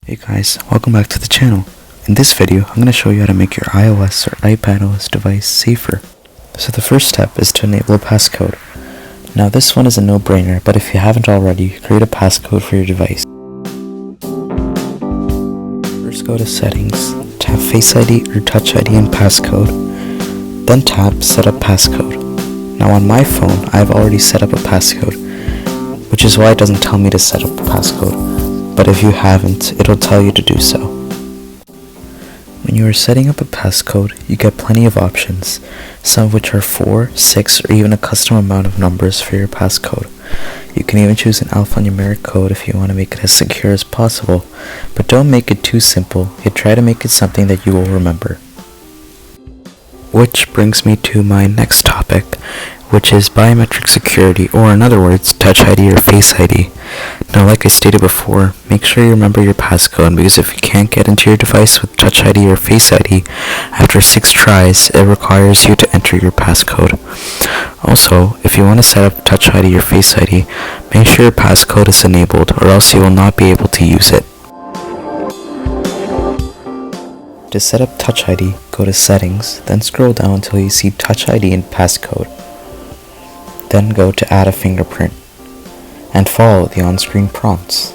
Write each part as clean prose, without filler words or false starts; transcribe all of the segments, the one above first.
Hey guys, welcome back to the channel. In this video, I'm going to show you how to make your iOS or iPadOS device safer. So the first step is to enable a passcode. Now this one is a no-brainer, but if you haven't already, create a passcode for your device. First go to Settings, tap Face ID or Touch ID and Passcode, then tap Set up Passcode. Now on my phone, I've already set up a passcode, which is why it doesn't tell me to set up a passcode. But if you haven't, it'll tell you to do so. When you are setting up a passcode, you get plenty of options, some of which are 4, 6, or even a custom amount of numbers for your passcode. You can even choose an alphanumeric code if you want to make it as secure as possible, but don't make it too simple, yet try to make it something that you will remember. Which brings me to my next topic, which is biometric security, or in other words, Touch ID or Face ID. Now, like I stated before, make sure you remember your passcode, because if you can't get into your device with Touch ID or Face ID, after 6 tries, it requires you to enter your passcode. Also, if you want to set up Touch ID or Face ID, make sure your passcode is enabled, or else you will not be able to use it. To set up Touch ID, go to Settings, then scroll down until you see Touch ID and Passcode. Then go to Add a Fingerprint, and follow the on-screen prompts.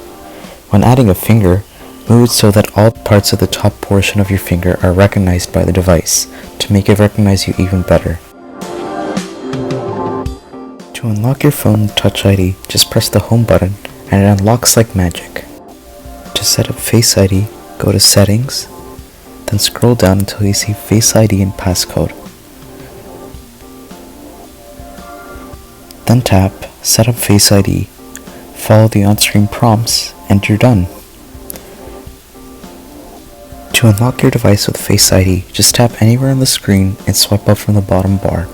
When adding a finger, move it so that all parts of the top portion of your finger are recognized by the device, to make it recognize you even better. To unlock your phone with Touch ID, just press the Home button, and it unlocks like magic. To set up Face ID, go to Settings, then scroll down until you see Face ID and Passcode. Then tap Set up Face ID, follow the on-screen prompts, and you're done. To unlock your device with Face ID, just tap anywhere on the screen and swipe up from the bottom bar.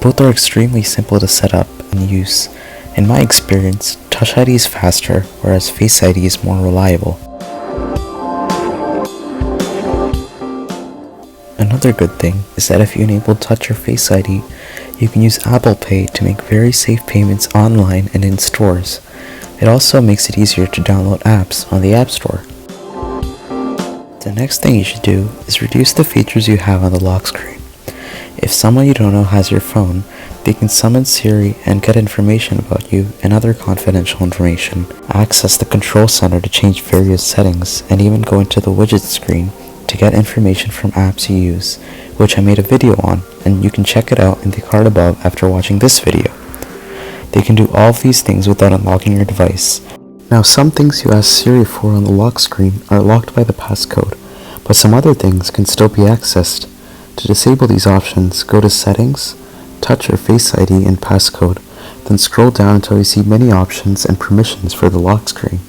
Both are extremely simple to set up and use. In my experience, Touch ID is faster, whereas Face ID is more reliable. Another good thing is that if you enable Touch or Face ID, you can use Apple Pay to make very safe payments online and in stores. It also makes it easier to download apps on the App Store. The next thing you should do is reduce the features you have on the lock screen. If someone you don't know has your phone, they can summon Siri and get information about you and other confidential information, access the control center to change various settings, and even go into the widget screen to get information from apps you use, which I made a video on, and you can check it out in the card above after watching this video. They can do all of these things without unlocking your device. Now, some things you ask Siri for on the lock screen are locked by the passcode, but some other things can still be accessed. To disable these options, go to Settings, Touch or Face ID and Passcode, then scroll down until you see many options and permissions for the lock screen.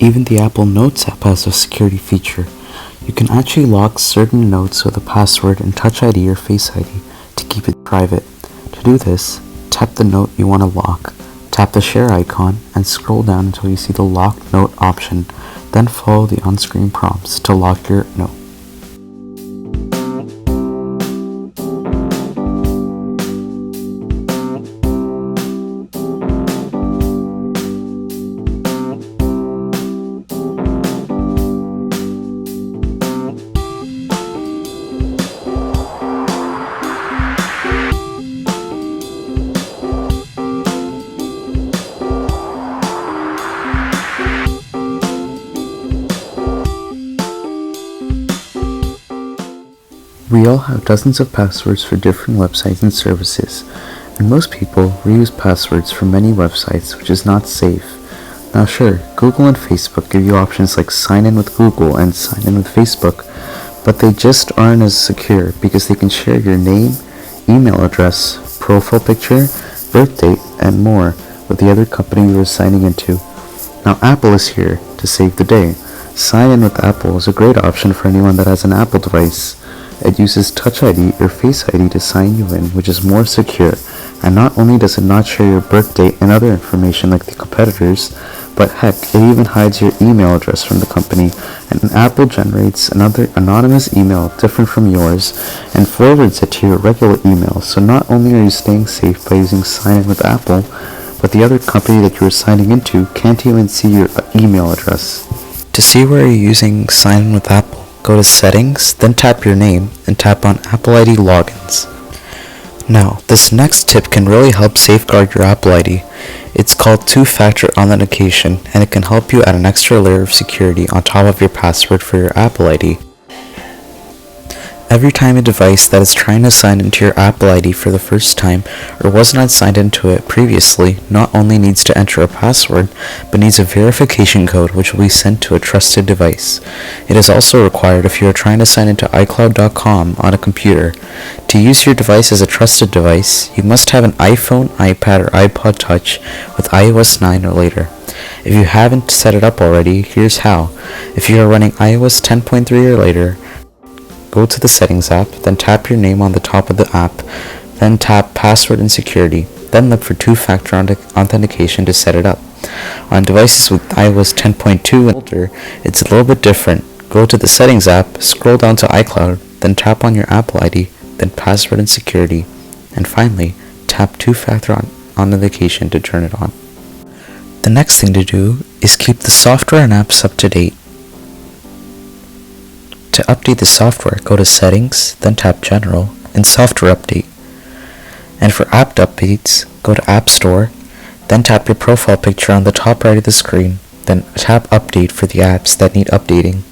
Even the Apple Notes app has a security feature. You can actually lock certain notes with a password and Touch ID or Face ID to keep it private. To do this, tap the note you want to lock, tap the share icon, and scroll down until you see the lock note option, then follow the on-screen prompts to lock your note. We all have dozens of passwords for different websites and services, and most people reuse passwords for many websites, which is not safe. Now sure, Google and Facebook give you options like sign in with Google and sign in with Facebook, but they just aren't as secure because they can share your name, email address, profile picture, birth date, and more with the other company you are signing into. Now Apple is here to save the day. Sign in with Apple is a great option for anyone that has an Apple device. It uses Touch ID or Face ID to sign you in, which is more secure, and not only does it not share your birth date and other information like the competitors, But heck, it even hides your email address from the company, and Apple generates another anonymous email different from yours and forwards it to your regular email. So not only are you staying safe by using Sign In with Apple, but the other company that you are signing into can't even see your email address. To see where you're using Sign In with Apple, go to Settings, then tap your name, and tap on Apple ID Logins. Now, this next tip can really help safeguard your Apple ID. It's called two-factor authentication, and it can help you add an extra layer of security on top of your password for your Apple ID. Every time a device that is trying to sign into your Apple ID for the first time or was not signed into it previously not only needs to enter a password, but needs a verification code which will be sent to a trusted device. It is also required if you are trying to sign into iCloud.com on a computer. To use your device as a trusted device, you must have an iPhone, iPad, or iPod Touch with iOS 9 or later. If you haven't set it up already, here's how. If you are running iOS 10.3 or later, go to the Settings app, then tap your name on the top of the app, then tap Password and Security, then look for two-factor authentication to set it up. On devices with iOS 10.2 and older, it's a little bit different. Go to the Settings app, scroll down to iCloud, then tap on your Apple ID, then Password and Security, and finally, tap two-factor authentication to turn it on. The next thing to do is keep the software and apps up to date. To update the software, go to Settings, then tap General, and Software Update. And for app updates, go to App Store, then tap your profile picture on the top right of the screen, then tap Update for the apps that need updating.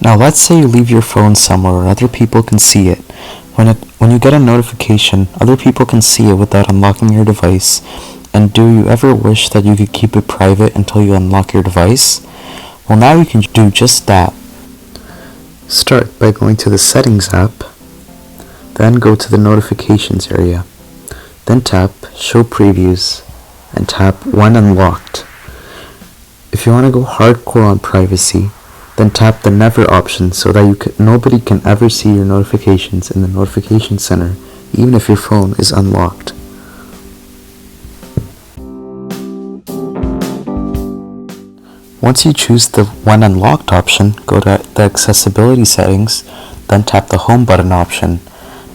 Now let's say you leave your phone somewhere where other people can see it. When you get a notification, other people can see it without unlocking your device. And do you ever wish that you could keep it private until you unlock your device? Well, now you can do just that. Start by going to the Settings app, then go to the Notifications area, then tap Show Previews, and tap When Unlocked. If you want to go hardcore on privacy, then tap the Never option so that nobody can ever see your notifications in the Notification Center, even if your phone is unlocked. Once you choose the When Unlocked option, go to the Accessibility settings, then tap the Home button option,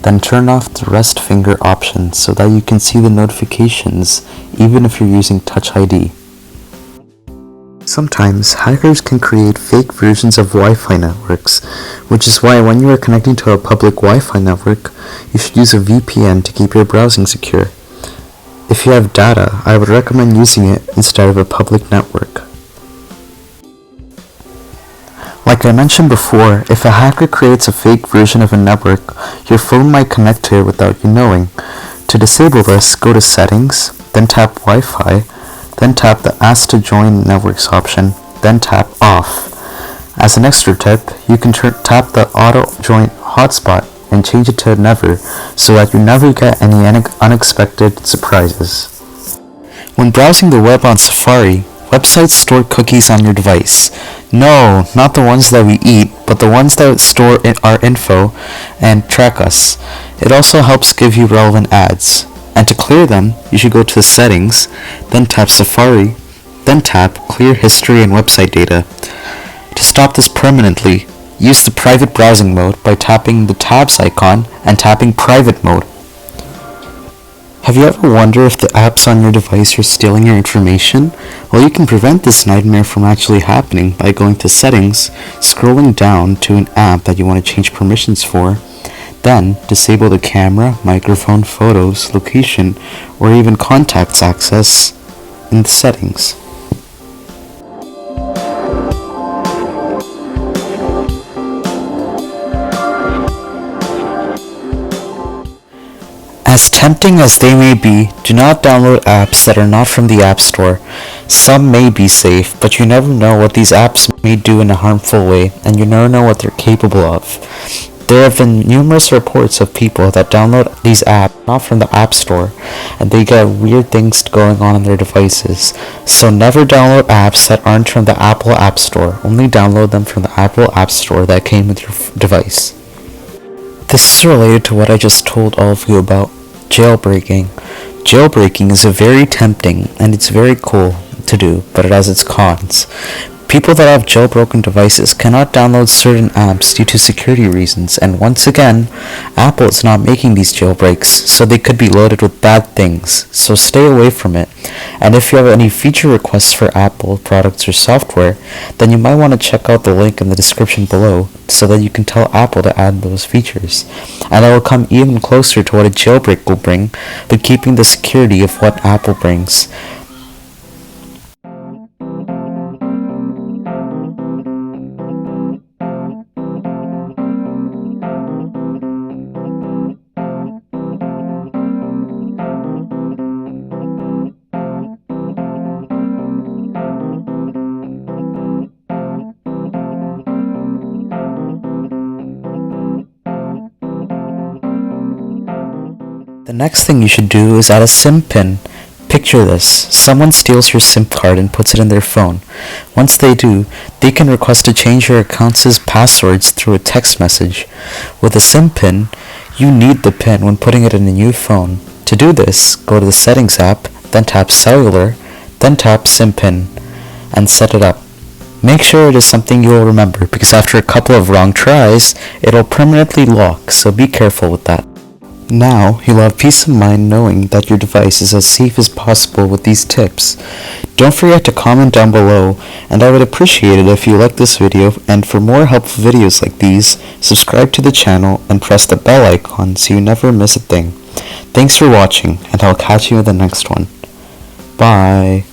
then turn off the Rest Finger option so that you can see the notifications even if you're using Touch ID. Sometimes, hackers can create fake versions of Wi-Fi networks, which is why when you are connecting to a public Wi-Fi network, you should use a VPN to keep your browsing secure. If you have data, I would recommend using it instead of a public network. Like I mentioned before, if a hacker creates a fake version of a network, your phone might connect to it without you knowing. To disable this, go to Settings, then tap Wi-Fi, then tap the Ask to Join Networks option, then tap Off. As an extra tip, you can tap the Auto Join Hotspot and change it to Never so that you never get any unexpected surprises. When browsing the web on Safari, websites store cookies on your device. No, not the ones that we eat, but the ones that store our info and track us. It also helps give you relevant ads. And to clear them, you should go to the Settings, then tap Safari, then tap Clear History and Website Data. To stop this permanently, use the Private Browsing mode by tapping the Tabs icon and tapping Private mode. Have you ever wondered if the apps on your device are stealing your information? Well, you can prevent this nightmare from actually happening by going to Settings, scrolling down to an app that you want to change permissions for, then disable the camera, microphone, photos, location, or even contacts access in the settings. As tempting as they may be, do not download apps that are not from the App Store. Some may be safe, but you never know what these apps may do in a harmful way, and you never know what they're capable of. There have been numerous reports of people that download these apps not from the App Store, and they get weird things going on their devices. So never download apps that aren't from the Apple App Store. Only download them from the Apple App Store that came with your device. This is related to what I just told all of you about jailbreaking. Jailbreaking is very tempting and it's very cool. to do, but it has its cons. People that have jailbroken devices cannot download certain apps due to security reasons, and once again, Apple is not making these jailbreaks, so they could be loaded with bad things, so stay away from it. And if you have any feature requests for Apple products or software, then you might want to check out the link in the description below so that you can tell Apple to add those features. And it will come even closer to what a jailbreak will bring, but keeping the security of what Apple brings. The next thing you should do is add a SIM pin. Picture this. Someone steals your SIM card and puts it in their phone. Once they do, they can request to change your account's passwords through a text message. With a SIM pin, you need the pin when putting it in a new phone. To do this, go to the Settings app, then tap Cellular, then tap SIM pin, and set it up. Make sure it is something you will remember, because after a couple of wrong tries, it'll permanently lock, so be careful with that. Now, you'll have peace of mind knowing that your device is as safe as possible with these tips. Don't forget to comment down below, and I would appreciate it if you like this video, and for more helpful videos like these, subscribe to the channel and press the bell icon so you never miss a thing. Thanks for watching, and I'll catch you in the next one. Bye.